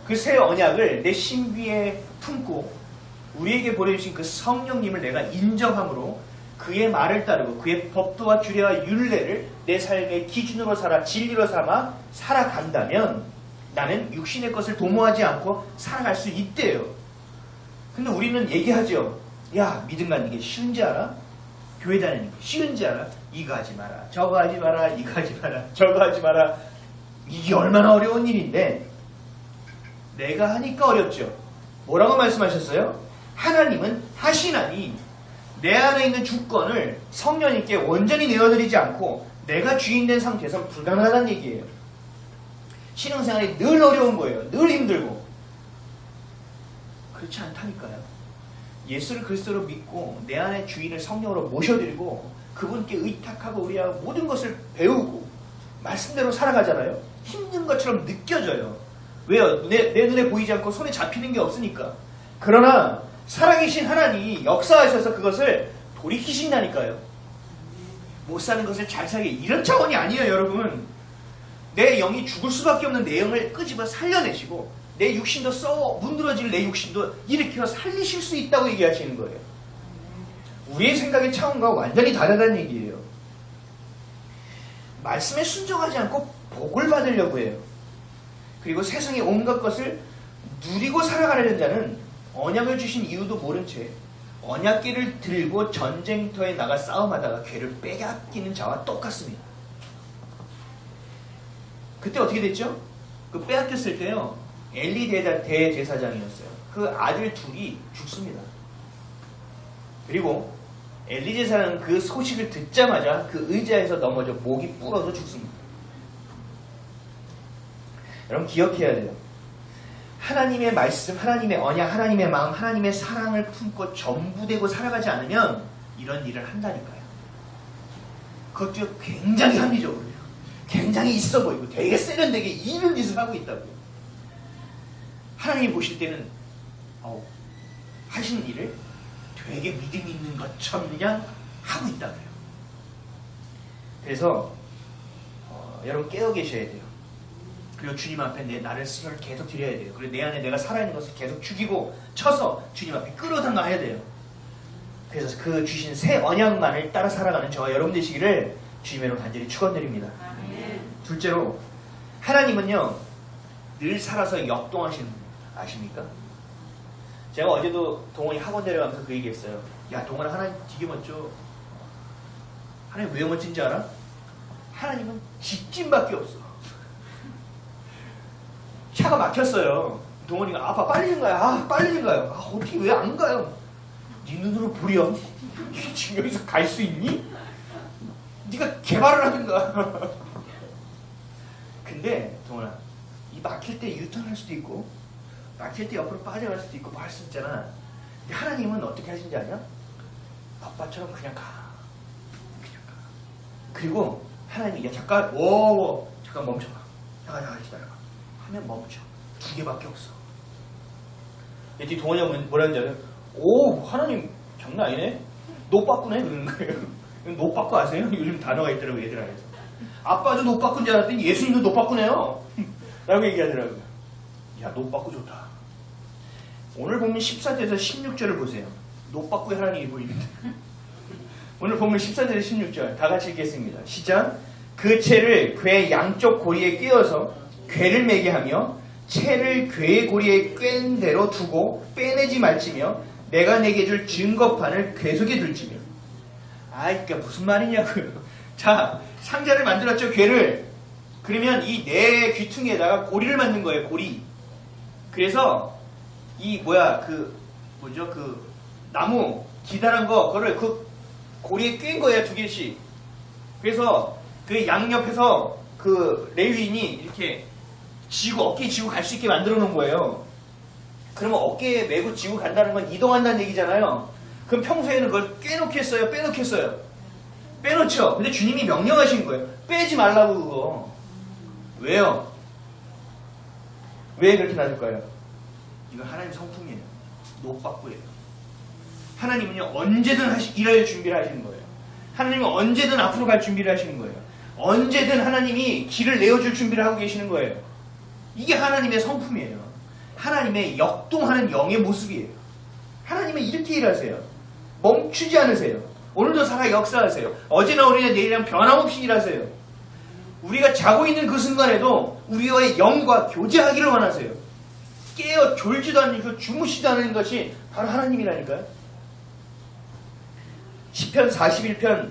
그 새 언약을 내 신비에 품고 우리에게 보내주신 그 성령님을 내가 인정함으로 그의 말을 따르고 그의 법도와 규례와 율례를 내 삶의 기준으로 삼아 진리로 삼아 살아간다면 나는 육신의 것을 도모하지 않고 살아갈 수 있대요. 근데 우리는 얘기하죠. 야, 믿음 갖는 게 쉬운지 알아? 교회 다니는 게 쉬운지 알아? 이거 하지 마라, 저거 하지 마라, 이거 하지 마라, 저거 하지 마라. 이게 얼마나 어려운 일인데 내가 하니까 어렵죠. 뭐라고 말씀하셨어요? 하나님은 하시나니 내 안에 있는 주권을 성령님께 온전히 내어드리지 않고 내가 주인된 상태에서 불가능하다는 얘기예요. 신앙생활이 늘 어려운 거예요. 늘 힘들고. 그렇지 않다니까요. 예수를 그리스도로 믿고 내 안에 주인을 성령으로 모셔드리고 그분께 의탁하고 우리가 모든 것을 배우고 말씀대로 살아가잖아요. 힘든 것처럼 느껴져요. 왜요? 내 눈에 보이지 않고 손에 잡히는 게 없으니까. 그러나 살아계신 하나님이 역사하셔서 그것을 돌이키신다니까요. 못 사는 것을 잘 살게, 이런 차원이 아니에요, 여러분. 내 영이 죽을 수밖에 없는 내 영을 끄집어 살려내시고 내 육신도 문드러질 내 육신도 일으켜 살리실 수 있다고 얘기하시는 거예요. 우리의 생각의 차원과 완전히 다르다는 얘기예요. 말씀에 순종하지 않고 복을 받으려고 해요. 그리고 세상의 온갖 것을 누리고 살아가려는 자는 언약을 주신 이유도 모른 채 언약궤를 들고 전쟁터에 나가 싸움하다가 궤를 빼앗기는 자와 똑같습니다. 그때 어떻게 됐죠? 그 빼앗겼을 때요, 엘리 대제사장이었어요. 그 아들 둘이 죽습니다. 그리고 엘리 제사장은 그 소식을 듣자마자 그 의자에서 넘어져 목이 불어서 죽습니다. 여러분 기억해야 돼요. 하나님의 말씀, 하나님의 언약, 하나님의 마음, 하나님의 사랑을 품고 전부되고 살아가지 않으면 이런 일을 한다니까요. 그것도 굉장히 합리적으로요. 굉장히 있어 보이고 되게 세련되게 이런 짓을 하고 있다고요. 하나님이 보실 때는 하신 일을 되게 믿음이 있는 것처럼 그냥 하고 있다고요. 그래서 여러분 깨어 계셔야 돼요. 그리고 주님 앞에 나를 스스로를 계속 드려야 돼요. 그리고 내 안에 내가 살아있는 것을 계속 죽이고 쳐서 주님 앞에 끌어다 놔야 돼요. 그래서 그 주신 새 언약만을 따라 살아가는 저와 여러분 되시기를 주님으로 간절히 축원드립니다. 둘째로 하나님은요 늘 살아서 역동하시는 분 아십니까? 제가 어제도 동원이 학원 데려가면서 그 얘기했어요. 야 동원아, 하나님 되게 멋져. 하나님 왜 멋진지 알아? 하나님은 직진밖에 없어. 차가 막혔어요. 동원이가 아빠 빨리 좀 가요. 빨리 좀 가요. 어떻게 왜 안 가요? 네 눈으로 보렴. 지금 여기서 갈 수 있니? 네가 개발을 하든가. 근데 동원아, 이 막힐 때 유턴할 수도 있고 막힐 때 옆으로 빠져갈 수도 있고 뭐 할 수 있잖아. 근데 하나님은 어떻게 하신지 아냐? 아빠처럼 그냥 가. 그리고 하나님이 잠깐 잠깐 멈춰봐. 잠깐 기다려봐. 하면 멈춰. 2개밖에 없어. 뒤 동원이가 뭐라는지 알아요? 하나님 장난 아니네? 노빠꾸네? 그러는 거예요. 노빠꾸 아세요? 요즘 단어가 있더라고요, 얘들 안에서. 아빠도 노빠꾸인 줄 알았더니 예수님도 노빠꾸네요. 라고 얘기하더라고요. 야, 노빠꾸 좋다. 오늘 보면 14절에서 16절을 보세요. 노빠꾸의 하나님이 보입니다. 오늘 보면 14절에서 16절 다 같이 읽겠습니다. 시작. 그 채를 궤 양쪽 고리에 꿰어서 궤를 매게 하며 채를 궤의 고리에 꿰는 대로 두고 빼내지 말지며 내가 내게 줄 증거판을 궤 속에 둘지며. 그러니까 무슨 말이냐고요. 자, 상자를 만들었죠, 궤를. 그러면 이 네 귀퉁이에다가 고리를 만든 거예요. 고리. 그래서 이 나무 기다란 그거를 그 고리에 낀 거예요. 2개씩. 그래서 그 양옆에서 그 레위인이 이렇게 어깨에 지고 갈 수 있게 만들어 놓은 거예요. 그러면 어깨에 메고 지고 간다는 건 이동한다는 얘기잖아요. 그럼 평소에는 그걸 꿰놓겠어요? 빼놓겠어요? 빼놓죠. 근데 주님이 명령하신 거예요. 빼지 말라고 그거. 왜요? 왜 그렇게 놔둘까요? 이건 하나님 성품이에요. 노박구예요. 하나님은요 언제든 일할 준비를 하시는 거예요. 하나님은 언제든 앞으로 갈 준비를 하시는 거예요. 언제든 하나님이 길을 내어줄 준비를 하고 계시는 거예요. 이게 하나님의 성품이에요. 하나님의 역동하는 영의 모습이에요. 하나님은 이렇게 일하세요. 멈추지 않으세요. 오늘도 살아 역사하세요. 어제나 오늘이나 내일이나 변함없이 일하세요. 우리가 자고 있는 그 순간에도 우리와의 영과 교제하기를 원하세요. 깨어 졸지도 않고 주무시도 않는 것이 바로 하나님이라니까요. 시편 41편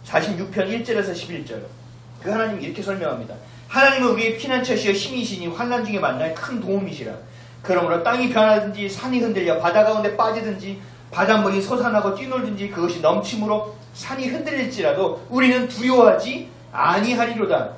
46편 1절에서 11절 그 하나님이 이렇게 설명합니다. 하나님은 우리의 피난처시여 힘이시니 환난 중에 만날 큰 도움이시라. 그러므로 땅이 변하든지 산이 흔들려 바다 가운데 빠지든지 바닷물이 솟아나고 뛰놀든지 그것이 넘침으로 산이 흔들릴지라도 우리는 두려워하지 아니하리로다.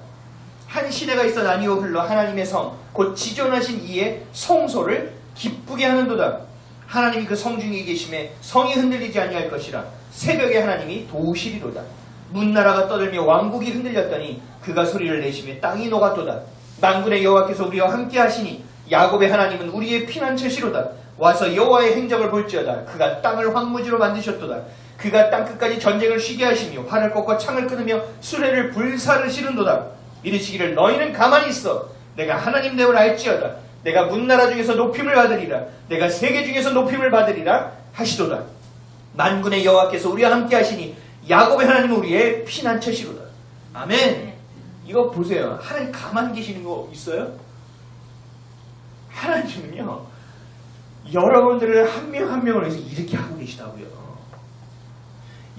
한 시내가 있어 나뉘어 흘러 하나님의 성 곧 지존하신 이의 성소를 기쁘게 하는도다. 하나님이 그 성 중에 계심에 성이 흔들리지 아니할 것이라. 새벽에 하나님이 도우시리로다. 문나라가 떠들며 왕국이 흔들렸더니 그가 소리를 내시며 땅이 녹았도다. 만군의 여호와께서 우리와 함께 하시니 야곱의 하나님은 우리의 피난처시로다. 와서 여호와의 행적을 볼지어다. 그가 땅을 황무지로 만드셨도다. 그가 땅끝까지 전쟁을 쉬게 하시며 활을 꺾고 창을 끊으며 수레를 불사르시는도다. 이르시기를 너희는 가만히 있어. 내가 하나님 됨을 알지어다. 내가 문나라 중에서 높임을 받으리라. 내가 세계 중에서 높임을 받으리라 하시도다. 만군의 여호와께서 우리와 함께 하시니 야곱의 하나님은 우리의 피난처시로다. 아멘. 이거 보세요. 하나님 가만히 계시는 거 있어요? 하나님은요 여러분들을 한 명 한 명을 위해서 이렇게 하고 계시다고요.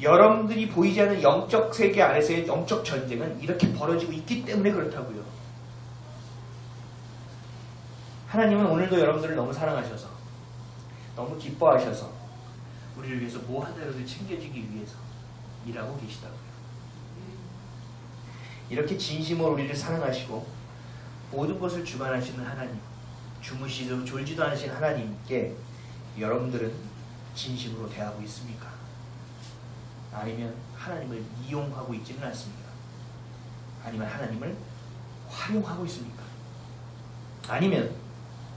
여러분들이 보이지 않는 영적 세계 안에서의 영적 전쟁은 이렇게 벌어지고 있기 때문에 그렇다고요. 하나님은 오늘도 여러분들을 너무 사랑하셔서 너무 기뻐하셔서 우리를 위해서 뭐 하나라도 챙겨주기 위해서 일하고 계시다고요. 이렇게 진심으로 우리를 사랑하시고 모든 것을 주관하시는 하나님, 주무시도 졸지도 않으신 하나님께 여러분들은 진심으로 대하고 있습니까? 아니면 하나님을 이용하고 있지는 않습니까? 아니면 하나님을 활용하고 있습니까? 아니면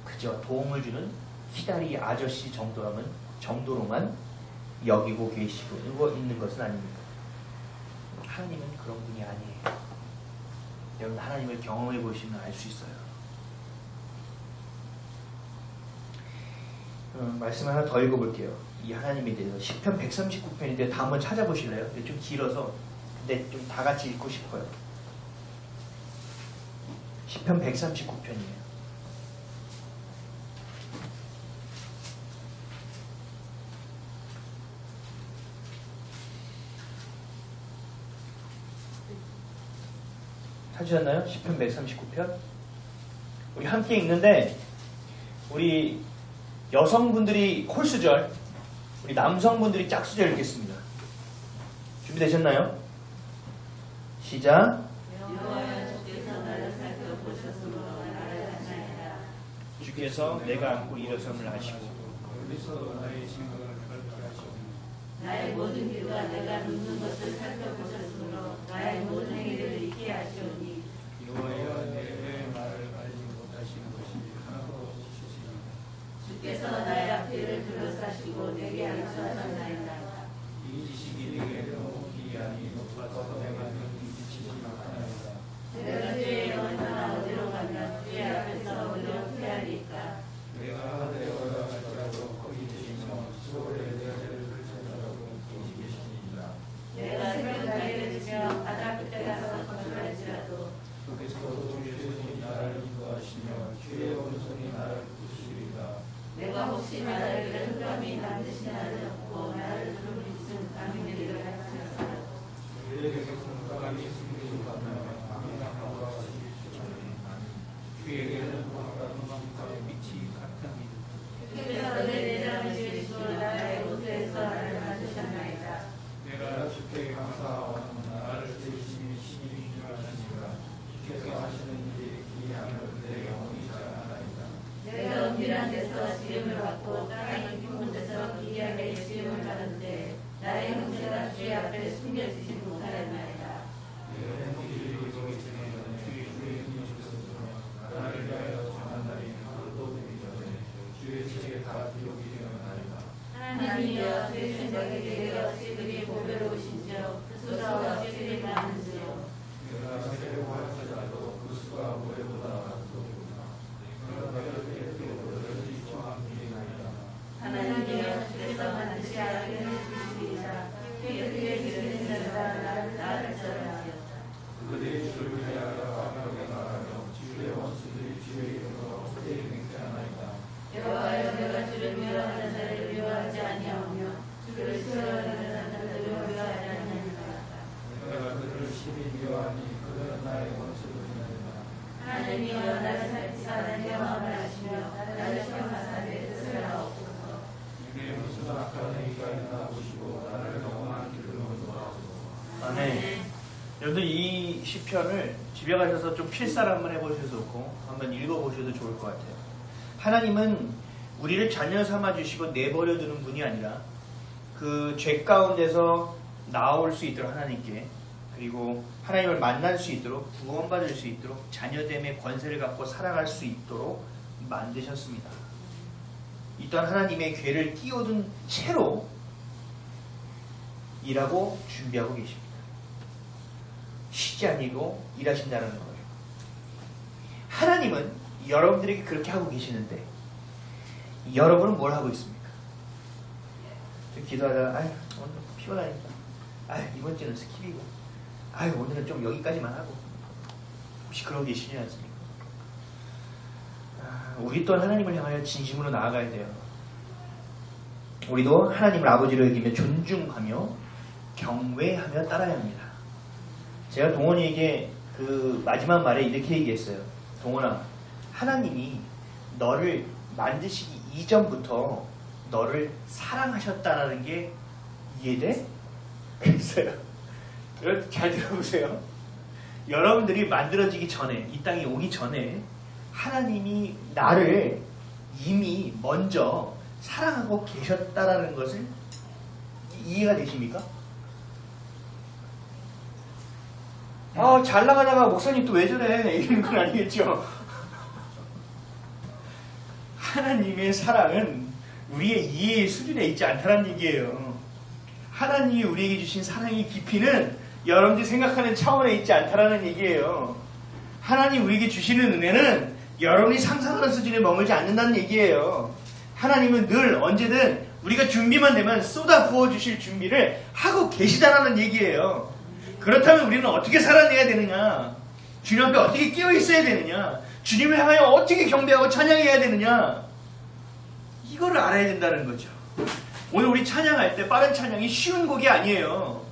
그저 도움을 주는 희다리 아저씨 정도로만 여기고 계시고 있는 것은 아닙니까? 하나님은 그런 분이 아니에요. 여러분 하나님을 경험해 보시면 알 수 있어요. 말씀 하나 더 읽어볼게요. 이 하나님에 대해서 시편 139편인데 다 한번 찾아보실래요? 좀 길어서 근데 좀 다 같이 읽고 싶어요. 시편 139편이에요. 찾으셨나요? 시편 139편? 우리 함께 읽는데 우리 여성분들이 홀수절, 우리 남성분들이 짝수절 읽겠습니다. 준비되셨나요? 시작. 주께서 내가 안고 일어섬을 하시고 나의 모든 길과 내가 눕는 것을 살펴보셨으므로 나의 모든 행위를 잊게 하시오니 여호와여 내 말을 알지 못하시는 것이 하나도 없으시니 주께서 나의 앞뒤를 둘러싸시고 내게 안수하셨나이다. 이 지식이 내게 너무 기이하니 높아서 내가 능히 지치지 못하나이다. 내가 죄에 얼마나 어디로 가면 죄 앞에서 어디로 피하리까. 내가 하늘에 올라갈지라도 거기 계시며 소홀의 내 죄를 펼쳐라도 거기 계시니이다. 내가 새벽 달려지며 바다 하나님이여 나를 살피사 내 마음을 아시며 나를 시험하사 내 뜻을 알아옵소서. 이게 무슨 악한 행위가 있나 보시고 나를 영원한 길로 인도하소서. 아멘. 여러분들 이 시편을 집에 가셔서 좀 필사를 한번 해보셔도 좋고 한번 읽어보셔도 좋을 것 같아요. 하나님은 우리를 자녀 삼아주시고 내버려두는 분이 아니라 그 죄 가운데서 나올 수 있도록 하나님께, 그리고 하나님을 만날 수 있도록, 구원받을 수 있도록, 자녀됨의 권세를 갖고 살아갈 수 있도록 만드셨습니다. 이 또한 하나님의 괴를 끼워둔 채로 일하고 준비하고 계십니다. 쉬지 아니고 일하신다는 거예요. 하나님은 여러분들에게 그렇게 하고 계시는데 여러분은 뭘 하고 있습니까? 기도하다가 아유 오늘 피곤하니까 아유 이번 주는 스킵이고 아유 오늘은 좀 여기까지만 하고, 혹시 그러고 계시지 않습니까? 우리 또한 하나님을 향하여 진심으로 나아가야 돼요. 우리도 하나님을 아버지로 여기며 존중하며 경외하며 따라야 합니다. 제가 동원이에게 그 마지막 말에 이렇게 얘기했어요. 동원아, 하나님이 너를 만드시기 이전부터 너를 사랑하셨다는 게 이해돼? 그랬어요. 여러분 잘 들어보세요. 여러분들이 만들어지기 전에, 이 땅에 오기 전에 하나님이 나를 이미 먼저 사랑하고 계셨다라는 것을 이해가 되십니까? 잘 나가다가 목사님 또 왜 저래? 이런 건 아니겠죠. 하나님의 사랑은 우리의 이해의 수준에 있지 않다는 얘기예요. 하나님이 우리에게 주신 사랑의 깊이는 여러분들이 생각하는 차원에 있지 않다는 얘기예요. 하나님 우리에게 주시는 은혜는 여러분이 상상하는 수준에 머물지 않는다는 얘기예요. 하나님은 늘 언제든 우리가 준비만 되면 쏟아 부어주실 준비를 하고 계시다라는 얘기예요. 그렇다면 우리는 어떻게 살아내야 되느냐? 주님 앞에 어떻게 끼어 있어야 되느냐? 주님을 향하여 어떻게 경배하고 찬양해야 되느냐? 이거를 알아야 된다는 거죠. 오늘 우리 찬양할 때 빠른 찬양이 쉬운 곡이 아니에요.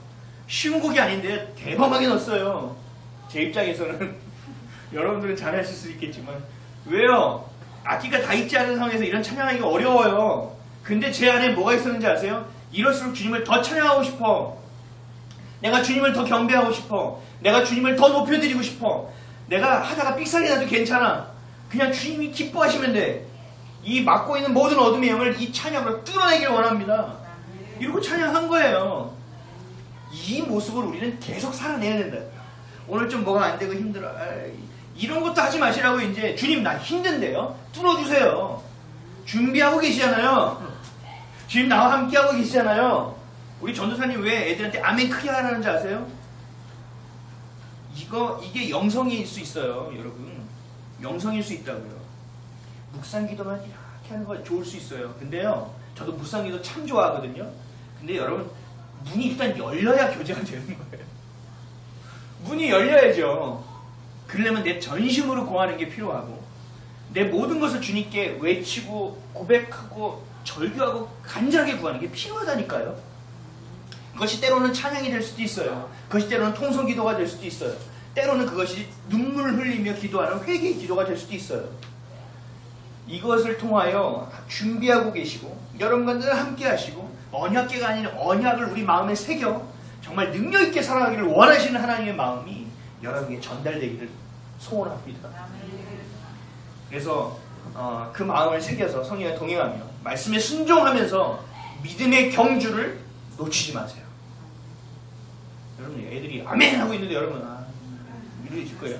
쉬운 곡이 아닌데 대범하게 넣었어요. 제 입장에서는 여러분들은 잘하실 수 있겠지만 왜요? 악기가 다 있지 않은 상황에서 이런 찬양하기가 어려워요. 근데 제 안에 뭐가 있었는지 아세요? 이럴수록 주님을 더 찬양하고 싶어. 내가 주님을 더 경배하고 싶어. 내가 주님을 더 높여드리고 싶어. 내가 하다가 삑사리 나도 괜찮아. 그냥 주님이 기뻐하시면 돼. 이 막고 있는 모든 어둠의 영을 이 찬양으로 뚫어내길 원합니다. 이러고 찬양한 거예요. 이 모습을 우리는 계속 살아내야 된다. 오늘 좀 뭐가 안 되고 힘들어. 이런 것도 하지 마시라고. 이제 주님 나 힘든데요. 뚫어주세요. 준비하고 계시잖아요. 주님 나와 함께하고 계시잖아요. 우리 전도사님 왜 애들한테 아멘 크게 하라는지 아세요? 이게 영성일 수 있어요, 여러분. 영성일 수 있다고요. 묵상기도만 이렇게 하는 거 좋을 수 있어요. 근데요, 저도 묵상기도 참 좋아하거든요. 근데 여러분, 문이 일단 열려야 교제가 되는 거예요. 문이 열려야죠. 그러려면 내 전심으로 구하는 게 필요하고, 내 모든 것을 주님께 외치고 고백하고 절규하고 간절하게 구하는 게 필요하다니까요. 그것이 때로는 찬양이 될 수도 있어요. 그것이 때로는 통성기도가 될 수도 있어요. 때로는 그것이 눈물을 흘리며 기도하는 회개의 기도가 될 수도 있어요. 이것을 통하여 준비하고 계시고 여러분과 늘 함께 하시고 언약궤가 아닌 언약을 우리 마음에 새겨 정말 능력있게 살아가기를 원하시는 하나님의 마음이 여러분에게 전달되기를 소원합니다. 그래서 그 마음을 새겨서 성령과 동행하며 말씀에 순종하면서 믿음의 경주를 놓치지 마세요. 여러분 애들이 아멘 하고 있는데 여러분 이러실 거예요.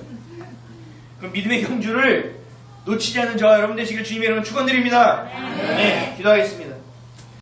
그럼 믿음의 경주를 놓치지 않는 저와 여러분 되시길 주님의 이름으로 축원드립니다. 네, 기도하겠습니다.